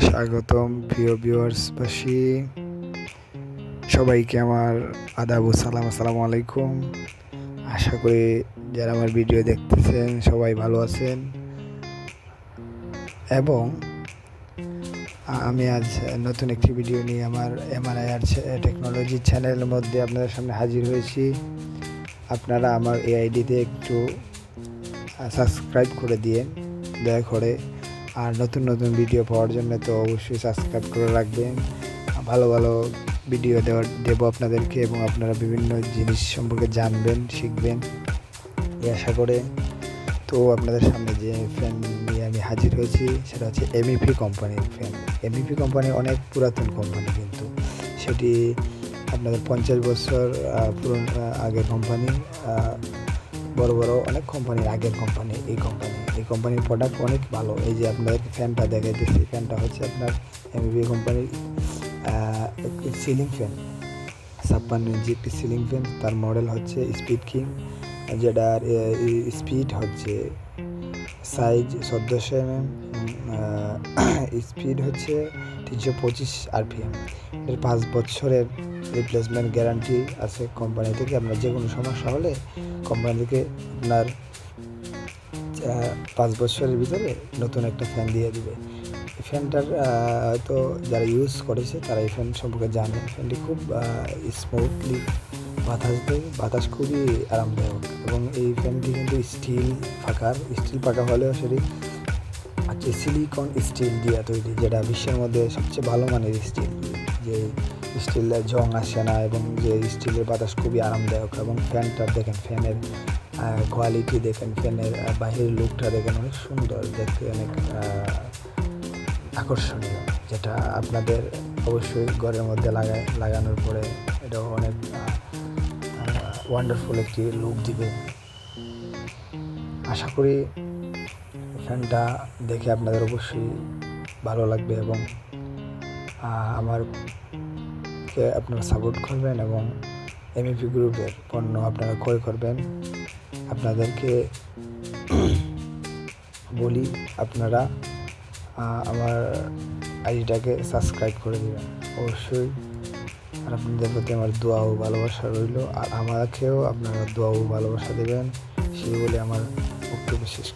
স্বাগতম প্রিয় ভিউয়ার্সবাসী সবাইকে আমার আদাব ও সালাম। আসসালামু আলাইকুম। আশা করি যারা আমার ভিডিও দেখতেছেন সবাই ভালো আছেন এবং আমি আজ নতুন একটি ভিডিও নিয়ে আমার এমআরআইআর টেকনোলজি চ্যানেলের মধ্যে আপনাদের সামনে হাজির হয়েছি। আপনারা আমার এই আইডিতে একটু সাবস্ক্রাইব করে দিয়ে দয়া করে, আর নতুন নতুন ভিডিও পাওয়ার জন্য তো অবশ্যই সাবস্ক্রাইব করে রাখবেন। ভালো ভালো ভিডিও দেবো আপনাদেরকে এবং আপনারা বিভিন্ন জিনিস সম্পর্কে জানবেন, শিখবেন এই আশা করে। তো আপনাদের সামনে যে ফ্যান নিয়ে আমি হাজির হয়েছি সেটা হচ্ছে এমইপি কোম্পানির ফ্যান। এমইপি কোম্পানি অনেক পুরাতন কোম্পানি, কিন্তু সেটি আপনাদের 50 বছর পুরনো আগের কোম্পানি, বড় বড় অনেক কোম্পানির আগের কোম্পানি। এই কোম্পানির প্রোডাক্ট অনেক ভালো। এই যে আপনাদেরকে ফ্যানটা দেখাইতেছি, ফ্যানটা হচ্ছে আপনার এমইপি কোম্পানির একটি সিলিং ফ্যান, 56 ইঞ্চি একটি সিলিং ফ্যান। তার মডেল হচ্ছে স্পিড কিং, যেটার স্পিড হচ্ছে সাইজ 1400 mm, স্পিড হচ্ছে 325 RPM। এর 5 বছরের রিপ্লেসমেন্ট গ্যারান্টি আছে কোম্পানি থেকে। আপনার যে কোনো সমস্যা হলে কোম্পানি থেকে আপনার 5 বছরের ভিতরে নতুন একটা ফ্যান দিয়ে দিবে। এই ফ্যানটার হয়তো যারা ইউজ করেছে তারা এই ফ্যান সম্পর্কে জানে। ফ্যানটি খুব স্মুথলি বাতাস দেয়, বাতাস খুবই আরামদায়ক। এবং এই ফ্যানটি কিন্তু স্টিল পাকা হলেও সেটি আজকে সিলিকন স্টিল দিয়ে তৈরি, যেটা বিশ্বের মধ্যে সবচেয়ে ভালো মানের স্টিল। যে স্টিলের জং আসে না এবং যে স্টিলের বাতাস খুবই আরামদায়ক। এবং ফ্যানটা দেখেন, ফ্যানের কোয়ালিটি দেখেন, ফ্যানের বাহিরের লুকটা দেখেন, অনেক সুন্দর দেখতে, অনেক আকর্ষণীয়, যেটা আপনাদের অবশ্যই ঘরের মধ্যে লাগানোর পরে এটা অনেক ওয়ান্ডারফুল একটি লুক দিবে। আশা করি ফ্যানটা দেখে আপনাদের অবশ্যই ভালো লাগবে এবং আমারকে আপনারা সাপোর্ট করবেন এবং এমইপি গ্রুপের পণ্য আপনারা ক্রয় করবেন। আপনাদেরকে বলি আপনারা আমার আইডিটাকে সাবস্ক্রাইব করে দেবেন অবশ্যই। আর আপনাদের প্রতি আমার দোয়া ও ভালোবাসা রইল, আর আমাকেও আপনারা দোয়া ও ভালোবাসা দেবেন, সেই বলে আমার বক্তব্য শেষ।